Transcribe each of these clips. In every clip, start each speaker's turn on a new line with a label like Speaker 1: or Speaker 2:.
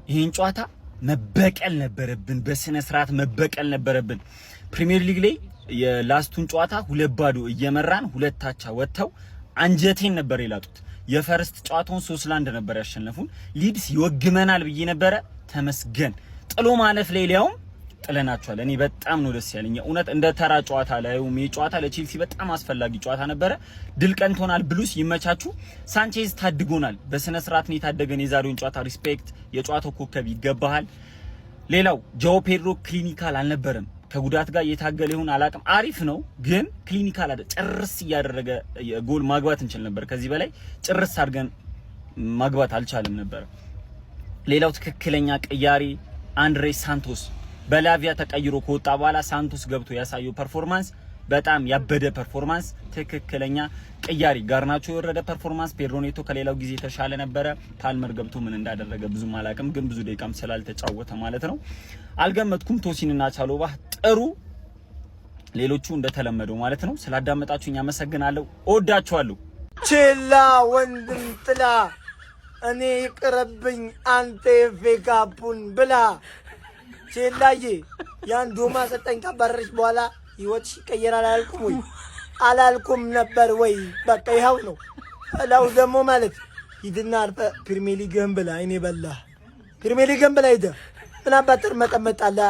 Speaker 1: ይሄን ጨዋታ መበቀል ነበረብን፣ በስነ ስርዓት መበቀል ነበረብን። ፕሪሚየር ሊግ ላይ የላስቱን ጨዋታ 2-2 እየመራን 2-አቻ ወጥተው አንጀቴን ነበር ይላጡት። የፈርስት ጨዋታውን 3-1 ነበር ያሸነፉን። ሊድስ ይወግመናል ብዬ ነበረ። ተመስገን ጥሎ ማለፍ ላይ ሊያውም ጥለናቸዋል። እኔ በጣም ነው ደስ ያለኝ እውነት። እንደ ተራ ጨዋታ ላይ ጨዋታ ለቼልሲ በጣም አስፈላጊ ጨዋታ ነበረ። ድል ቀንቶናል። ብሉስ ይመቻቹ። ሳንቼዝ ታድጎናል። በስነ ስርዓት ነው የታደገን። የዛሬውን ጨዋታ ሪስፔክት፣ የጨዋታው ኮከብ ይገባሃል። ሌላው ጆኦ ፔድሮ ክሊኒካል አልነበረም። ከጉዳት ጋር እየታገለ ይሁን አላቅም። አሪፍ ነው ግን ክሊኒካል አይደል። ጭርስ እያደረገ ጎል ማግባት እንችል ነበር። ከዚህ በላይ ጭርስ አድርገን ማግባት አልቻለም ነበር። ሌላው ትክክለኛ ቀያሪ አንድሬ ሳንቶስ በላቪያ ተቀይሮ ከወጣ በኋላ ሳንቶስ ገብቶ ያሳየው ፐርፎርማንስ በጣም ያበደ ፐርፎርማንስ፣ ትክክለኛ ቀያሪ። ጋርናቾ የወረደ ፐርፎርማንስ፣ ፔድሮ ኔቶ ከሌላው ጊዜ ተሻለ ነበረ። ፓልመር ገብቶ ምን እንዳደረገ ብዙም አላቅም፣ ግን ብዙ ደቂቃም ስላልተጫወተ ማለት ነው አልገመትኩም። ቶሲንና ቻሎባ ጥሩ፣ ሌሎቹ እንደተለመደው ማለት ነው። ስላዳመጣችሁኝ አመሰግናለሁ። እወዳችኋለሁ።
Speaker 2: ቼላ ወንድም ጥላ እኔ ይቅርብኝ አንተ ፌካፑን ብላ። ቼላዬ ያን ዶማ ሰጠኝ ካባረረች በኋላ ህይወትሽ ይቀየራል አላልኩም ወይ? አላልኩም ነበር ወይ? በቃ ይኸው ነው። ላው ደግሞ ማለት ሂድና አርፈ ፕሪሚየር ሊግህን ብላ። እኔ በላ ፕሪሚየር ሊግህን ብላ ሂድ። ምን አባጥር መቀመጣላ?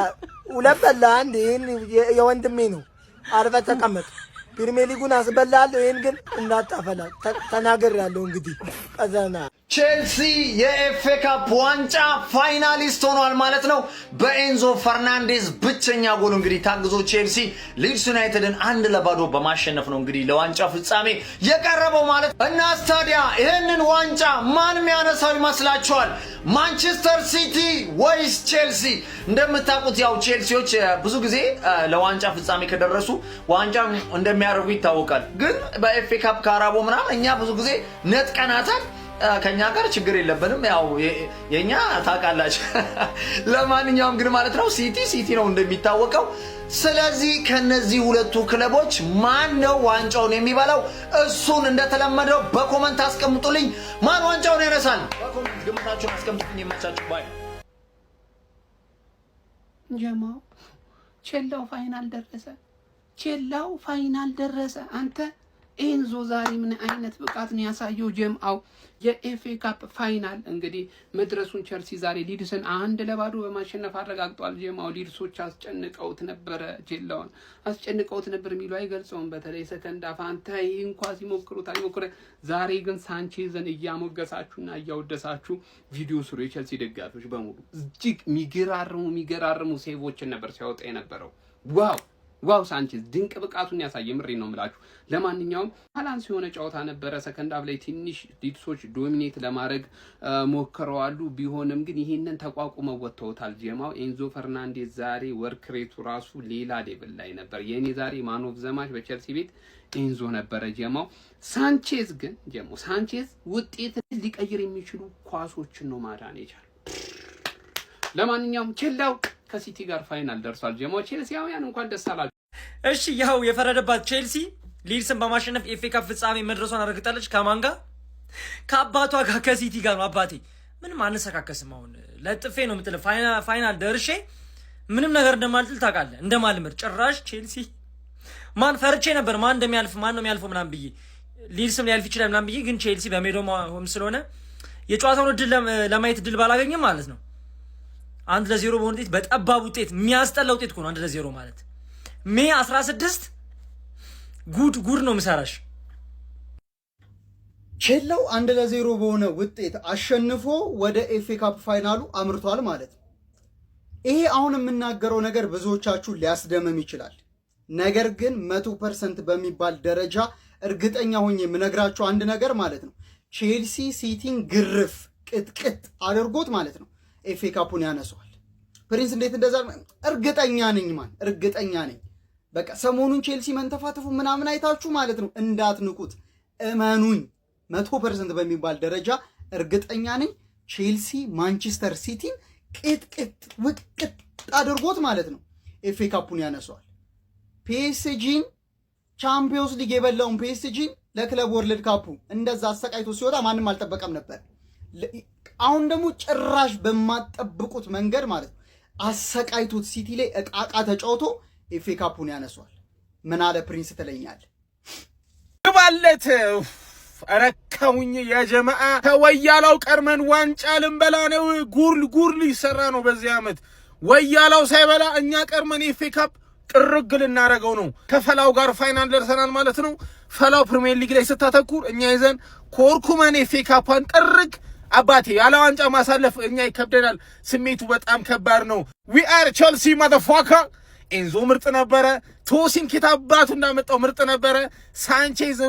Speaker 2: ሁለት በላ አንድ። ይሄን የወንድሜ ነው። አርፈ ተቀመጥ። ፕሪሚየር ሊጉን አስበላለሁ። ይሄን ግን እንዳታፈላ ተናግሬያለሁ። እንግዲህ ቀዘና
Speaker 3: ቼልሲ የኤፍኤ ካፕ ዋንጫ ፋይናሊስት ሆኗል ማለት ነው። በኤንዞ ፈርናንዴዝ ብቸኛ ጎል እንግዲህ ታግዞ ቼልሲ ሊድስ ዩናይትድን 1-0 በማሸነፍ ነው እንግዲህ ለዋንጫ ፍጻሜ የቀረበው ማለት እና ስታዲያ ይሄንን ዋንጫ ማን የሚያነሳው ይመስላችኋል? ማንቸስተር ሲቲ ወይስ ቼልሲ? እንደምታውቁት ያው ቼልሲዎች ብዙ ጊዜ ለዋንጫ ፍጻሜ ከደረሱ ዋንጫ እንደሚያደርጉ ይታወቃል። ግን በኤፍኤ ካፕ ካራቦ ምናምን እኛ ብዙ ጊዜ ነጥቀናታል። ከኛ ጋር ችግር የለብንም። ያው የኛ ታውቃላችሁ። ለማንኛውም ግን ማለት ነው ሲቲ ነው እንደሚታወቀው። ስለዚህ ከነዚህ ሁለቱ ክለቦች ማን ነው ዋንጫውን የሚበላው? እሱን እንደተለመደው በኮመንት አስቀምጡልኝ። ማን ዋንጫውን ያነሳል? በኮመንት ግምታችሁን አስቀምጡልኝ። ይመቻችሁ። ባይ
Speaker 4: ጀማው ቼላው ፋይናል ደረሰ። ቼላው ፋይናል ደረሰ። አንተ ኤንዞ ዛሬ ምን አይነት ብቃት ነው ያሳየው? ጀምአው የኤፍኤ ካፕ ፋይናል እንግዲህ መድረሱን ቸልሲ ዛሬ ሊድስን 1-0 በማሸነፍ አረጋግጧል። ጀምአው ሊድሶች አስጨንቀውት ነበረ፣ ቼላውን አስጨንቀውት ነበር የሚሉ አይገልጸውም። በተለይ ሰከንድ አፍ አንተ ይሄ እንኳን ሲሞክሩት አይሞክረ። ዛሬ ግን ሳንቼዝን እያሞገሳችሁና እያወደሳችሁ ቪዲዮ ስሩ። የቸልሲ ደጋፊዎች በሙሉ እጅግ የሚገራርሙ ሴቮችን ነበር ሲያወጣ የነበረው። ዋው ሳንቼዝ ድንቅ ብቃቱን ያሳየ ምሬ ነው የምላችሁ። ለማንኛውም ባላንስ የሆነ ጨዋታ ነበረ። ሰከንድ አፍ ላይ ትንሽ ሊድሶች ዶሚኔት ለማድረግ ሞክረዋሉ። ቢሆንም ግን ይሄንን ተቋቁመው ወጥተውታል። ጀማው ኤንዞ ፈርናንዴዝ ዛሬ ወርክ ሬቱ ራሱ ሌላ ሌቭል ላይ ነበር። የኔ ዛሬ ማን ኦፍ ዘ ማች በቸልሲ ቤት ኤንዞ ነበረ። ጀማው ሳንቼዝ ግን ሳንቼዝ ውጤት ሊቀይር የሚችሉ ኳሶችን ነው ማዳን የቻለው። ለማንኛውም ቼላው ከሲቲ ጋር ፋይናል ደርሷል። ጀማው ቼልሲያውያን እንኳን ደስ አላችሁ።
Speaker 5: እሺ ያው የፈረደባት ቼልሲ ሊድስን በማሸነፍ ኤፍኤ ካፕ ፍጻሜ መድረሷን አረጋግጣለች። ከማን ጋር? ከአባቷ ጋር ከሲቲ ጋር ነው። አባቴ ምንም አንሰካከስም። አሁን ለጥፌ ነው የምጥል። ፋይናል ደርሼ ምንም ነገር እንደማልጥል ታውቃለህ፣ እንደማልምር ጭራሽ ቼልሲ ማን ፈርቼ ነበር ማን እንደሚያልፍ ማን ነው የሚያልፈው ምናምን ብዬ ሊድስም ሊያልፍ ይችላል ምናምን ብዬ፣ ግን ቼልሲ በሜዳው ሆም ስለሆነ የጨዋታውን እድል ለማየት እድል ባላገኝም ማለት ነው 1-0 በሆነ ውጤት፣ በጠባብ ውጤት፣ የሚያስጠላ ውጤት እኮ ነው 1-0 ማለት። ሜይ 16 ጉድ ነው ምሰራሽ።
Speaker 6: ቼላው 1-0 በሆነ ውጤት አሸንፎ ወደ ኤፍኤ ካፕ ፋይናሉ አምርቷል ማለት ነው። ይሄ አሁን የምናገረው ነገር ብዙዎቻችሁ ሊያስደምም ይችላል። ነገር ግን 100% በሚባል ደረጃ እርግጠኛ ሆኜ የምነግራችሁ አንድ ነገር ማለት ነው ቼልሲ ሲቲን ግርፍ ቅጥቅጥ አድርጎት ማለት ነው ኤፍኤ ካፑን ያነሷል። ፕሪንስ እንዴት እንደዛ እርግጠኛ ነኝ። በቃ ሰሞኑን ቼልሲ መንተፋተፉ ምናምን አይታችሁ ማለት ነው እንዳትንቁት፣ እመኑኝ 100% በሚባል ደረጃ እርግጠኛ ነኝ ቼልሲ ማንቸስተር ሲቲን ቅጥቅጥ ውቅጥ አድርጎት ማለት ነው ኤፍኤ ካፑን ያነሷል። ፒኤስጂን ቻምፒዮንስ ሊግ የበላውን ፒኤስጂን ለክለብ ወርልድ ካፑ እንደዛ አሰቃይቶ ሲወጣ ማንም አልጠበቀም ነበር። አሁን ደግሞ ጭራሽ በማጠብቁት መንገድ ማለት ነው አሰቃይቶት ሲቲ ላይ እቃቃ ተጫውቶ ኤፍ ኤ ካፑን ያነሷል። ምን አለ ፕሪንስ ትለኛል
Speaker 7: ባለት ረከውኝ የጀማዓ ከወያላው ቀርመን ዋንጫ ልንበላ ነው። ጉር ሊሰራ ነው በዚህ ዓመት። ወያላው ሳይበላ እኛ ቀርመን ኤፍ ኤ ካፕ ጥርግ ልናረገው ነው። ከፈላው ጋር ፋይናል ደርሰናል ማለት ነው። ፈላው ፕሪሚየር ሊግ ላይ ስታተኩር እኛ ይዘን ኮርኩመን ኤፍ ኤ ካፕን ጥርግ አባቴ ያለ ዋንጫ ማሳለፍ እኛ ይከብደናል። ስሜቱ በጣም ከባድ ነው። ዊ አር ቸልሲ ማዘፋከር። ኤንዞ ምርጥ ነበረ። ቶሲን ኪታባቱ እንዳመጣው ምርጥ ነበረ። ሳንቼዝ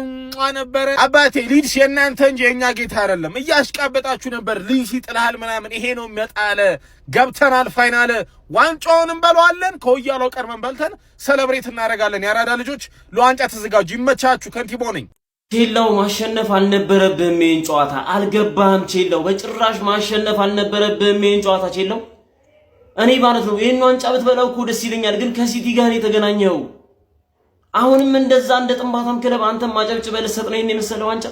Speaker 7: ነበረ። አባቴ ሊድስ የእናንተ እንጂ የእኛ ጌታ አይደለም። እያሽቃበጣችሁ ነበር። ሊድስ ይጥልሃል ምናምን። ይሄ ነው የሚያጣለ። ገብተናል ፋይናል። ዋንጫውን እንበለዋለን። ከወያላው ቀርመን በልተን ሰለብሬት እናደርጋለን። የአራዳ ልጆች ለዋንጫ ተዘጋጁ። ይመቻችሁ። ከንቲባው ነኝ።
Speaker 8: ቼላው ማሸነፍ አልነበረብህም። ይሄን ጨዋታ አልገባህም። ቼላው በጭራሽ ማሸነፍ አልነበረብህም። ይሄን ጨዋታ ቼላው እኔ ማለት ነው ይሄን ዋንጫ ብትበላው እኮ ደስ ይለኛል፣ ግን ከሲቲ ጋር የተገናኘው አሁንም እንደዛ እንደ ጥንባታም ክለብ አንተም ማጨብጭበህ ልትሰጥ ነው ይሄን የመሰለ ዋንጫ።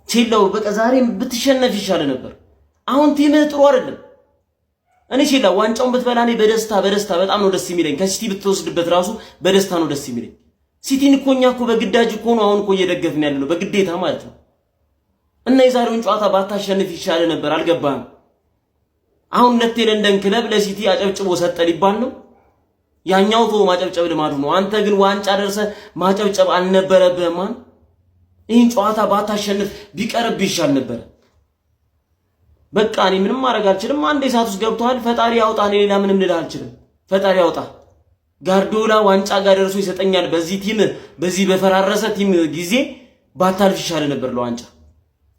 Speaker 8: ቼላው በቃ ዛሬም ብትሸነፍ ይሻል ነበር። አሁን ቲምህ ጥሩ አይደለም። እኔ ቼላው ዋንጫውን ብትበላ እኔ በደስታ በጣም ነው ደስ የሚለኝ። ከሲቲ ብትወስድበት ራሱ በደስታ ነው ደስ የሚለኝ። ሲቲን እኮ እኛ እኮ በግዳጅ እኮ ነው አሁን እኮ እየደገፍን ያለ ነው በግዴታ ማለት ነው። እና የዛሬውን ጨዋታ ባታሸንፍ ይሻል ነበር። አልገባህም? አሁን ለንደን ክለብ ለሲቲ አጨብጭቦ ሰጠ ሊባል ነው። ያኛው ቶ ማጨብጨብ ልማዱ ነው። አንተ ግን ዋንጫ ደርሰ ማጨብጨብ አልነበረብህም። ይህን ጨዋታ ባታሸንፍ ቢቀርብ ይሻል ነበር። በቃ እኔ ምንም ማድረግ አልችልም። አንዴ ሰዓት ውስጥ ገብቷል። ፈጣሪ ያውጣ። እኔ ሌላ ምንም ልልህ አልችልም። ፈጣሪ ያውጣ። ጋርዶላ ዋንጫ ጋር ደርሶ ይሰጠኛል። በዚህ ቲም በዚህ በፈራረሰ ቲም ጊዜ ባታልፍ ይሻል ነበር ለዋንጫ።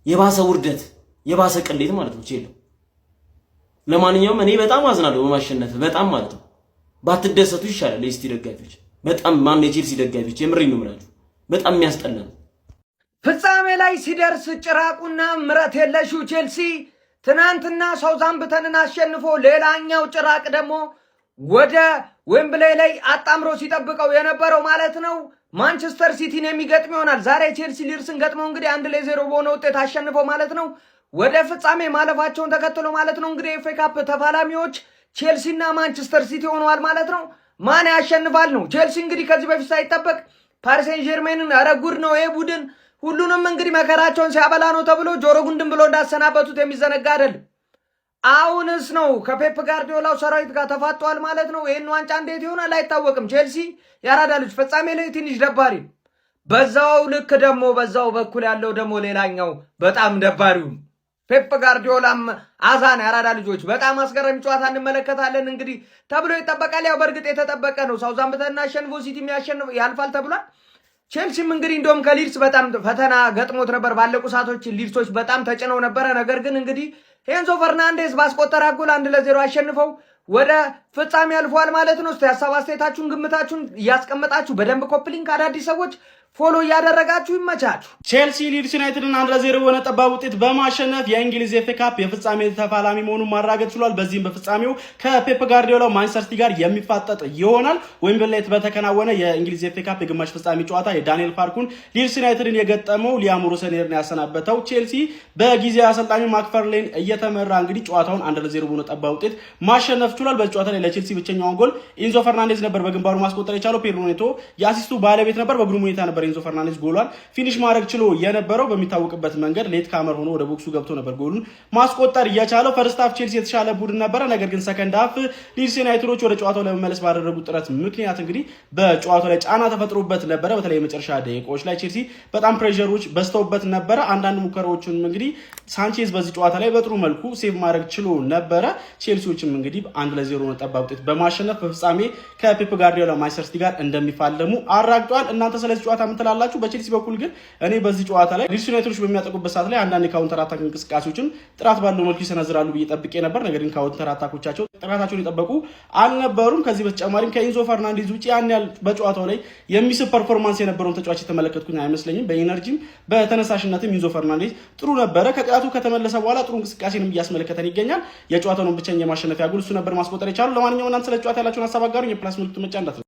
Speaker 8: የባሰ ውርደት የባሰ ቅሌት ማለት ነው ቼሎ። ለማንኛውም እኔ በጣም አዝናለሁ በማሸነፍ በጣም ማለት ነው። ባትደሰቱ ይሻላል የሲቲ ደጋፊዎች። በጣም ማን የቼልሲ ደጋፊዎች የምሬን ነው የምላችሁ። በጣም የሚያስጠላ ነው።
Speaker 2: ፍጻሜ ላይ ሲደርስ ጭራቁና ምረት የለሹ ቼልሲ ትናንትና ሳውዛምፕተንን አሸንፎ ሌላኛው ጭራቅ ደግሞ ወደ ዌምብሌይ ላይ አጣምሮ ሲጠብቀው የነበረው ማለት ነው ማንቸስተር ሲቲን የሚገጥም ይሆናል። ዛሬ ቼልሲ ሊድስን ገጥመው እንግዲህ 1-0 በሆነ ውጤት አሸንፎ ማለት ነው ወደ ፍጻሜ ማለፋቸውን ተከትሎ ማለት ነው እንግዲህ ኤፍ ኤ ካፕ ተፋላሚዎች ቼልሲና ማንቸስተር ሲቲ ሆነዋል ማለት ነው። ማን ያሸንፋል ነው? ቼልሲ እንግዲህ ከዚህ በፊት ሳይጠበቅ ፓሪስ ሴን ጀርሜንን ኧረ ጉድ ነው ይሄ ቡድን ሁሉንም እንግዲህ መከራቸውን ሲያበላ ነው ተብሎ ጆሮ ጉንድም ብሎ እንዳሰናበቱት የሚዘነጋ አይደለም። አሁንስ ነው ከፔፕ ጋርዲዮላው ሰራዊት ጋር ተፋጧል ማለት ነው። ይሄን ዋንጫ እንዴት ይሆናል አይታወቅም። ቼልሲ ያራዳ ልጅ ፍጻሜ ላይ ትንሽ ደባሪ፣ በዛው ልክ ደግሞ በዛው በኩል ያለው ደግሞ ሌላኛው በጣም ደባሪው ፔፕ ጋርዲዮላም አዛን ያራዳ ልጆች በጣም አስገራሚ ጨዋታ እንመለከታለን እንግዲህ ተብሎ ይጠበቃል። ያው በእርግጥ የተጠበቀ ነው። ሳውዛምፕተን አሸንፎ ሲቲ የሚያሸንፍ ያልፋል ተብሏል። ቼልሲም እንግዲህ እንደውም ከሊድስ በጣም ፈተና ገጥሞት ነበር። ባለቁ ሰዓቶች ሊድሶች በጣም ተጭነው ነበረ። ነገር ግን እንግዲህ ኤንዞ ፈርናንዴዝ ባስቆጠረ ጎል 1-0 አሸንፈው ወደ ፍጻሜ ያልፏል ማለት ነው። እስቲ ሐሳብ አስተያየታችሁን ግምታችሁን እያስቀመጣችሁ በደንብ ኮፕሊንክ አዳዲስ ሰዎች ፎሎ እያደረጋችሁ ይመቻችሁ።
Speaker 9: ቼልሲ ሊድስ ዩናይትድን 1-0 በሆነ ጠባብ ውጤት በማሸነፍ የእንግሊዝ ኤፍ ኤ ካፕ የፍጻሜ ተፋላሚ መሆኑን ማረጋገጥ ችሏል። በዚህም በፍጻሜው ከፔፕ ጋርዲዮላ ማንቸስተር ሲቲ ጋር የሚፋጠጥ ይሆናል። ዌምብሌይ በተከናወነ የእንግሊዝ ኤፍ ኤ ካፕ የግማሽ ፍጻሜ ጨዋታ የዳንኤል ፋርኩን ሊድስ ዩናይትድን የገጠመው ሊያም ሮሰኔርን ያሰናበተው ቼልሲ በጊዜያዊ አሰልጣኙ ማክፈርሌን እየተመራ እንግዲህ ጨዋታውን 1-0 በሆነ ጠባብ ውጤት ማሸነፍ ችሏል። በዚህ ጨዋታ ላይ ለቼልሲ ብቸኛውን ጎል ኢንዞ ፈርናንዴዝ ነበር በግንባሩ ማስቆጠር የቻለው። ፔድሮ ኔቶ የአሲስቱ ባለቤት ነበር። በግሩም ሁኔታ ነበር ኢንዞ ፈርናንዴዝ ጎሏን ፊኒሽ ማድረግ ችሎ የነበረው። በሚታወቅበት መንገድ ሌት ካመር ሆኖ ወደ ቦክሱ ገብቶ ነበር ጎሉን ማስቆጠር የቻለው። ፈርስት ሃፍ ቼልሲ የተሻለ ቡድን ነበረ። ነገር ግን ሰከንድ ሃፍ ሊድስ ዩናይትዶች ወደ ጨዋታው ለመመለስ ባደረጉት ጥረት ምክንያት እንግዲህ በጨዋታው ላይ ጫና ተፈጥሮበት ነበረ። በተለይ የመጨረሻ ደቂቃዎች ላይ ቼልሲ በጣም ፕሬሸሮች በዝተውበት ነበረ። አንዳንድ ሙከራዎችን እንግዲህ ሳንቼዝ በዚህ ጨዋታ ላይ በጥሩ መልኩ ሴቭ ማድረግ ችሎ ነበረ። ቼልሲዎችም እንግዲህ 1-0 ጠባብ ውጤት በማሸነፍ በፍጻሜ ከፔፕ ጋርዲዮላ ማንቸስተር ሲቲ ጋር እንደሚፋለሙ አራግጧል። እናንተ ስለዚህ ጨዋታ ምን ትላላችሁ? በቼልሲ በኩል ግን እኔ በዚህ ጨዋታ ላይ ሊድስ ዩናይትዶች በሚያጠቁበት ሰዓት ላይ አንዳንድ ካውንተር አታክ እንቅስቃሴዎችን ጥራት ባለው መልኩ ይሰነዝራሉ ብዬ ጠብቄ ነበር። ነገር ግን ካውንተር አታኮቻቸው ጥራታቸውን የጠበቁ አልነበሩም። ከዚህ በተጨማሪም ከኢንዞ ፈርናንዴዝ ውጪ ያን ያህል በጨዋታው ላይ የሚስብ ፐርፎርማንስ የነበረውን ተጫዋች የተመለከትኩኝ አይመስለኝም። በኢነርጂም በተነሳሽነትም ኢንዞ ፈርናንዴዝ ጥሩ ነበረ። ከቅጣቱ ከተመለሰ በኋላ ጥሩ እንቅስቃሴንም እያስመለከተን ይገኛል። የጨዋታውን ብቸኛ የማሸነፊያ ጎል እሱ ነበር ማስቆጠር የቻለው። ለማንኛውም እናንተ ስለ ጨዋታ ያላችሁን ሀሳብ አጋሩኝ። የፕላስ ምልክቱ መጫ እንዳትረሱ።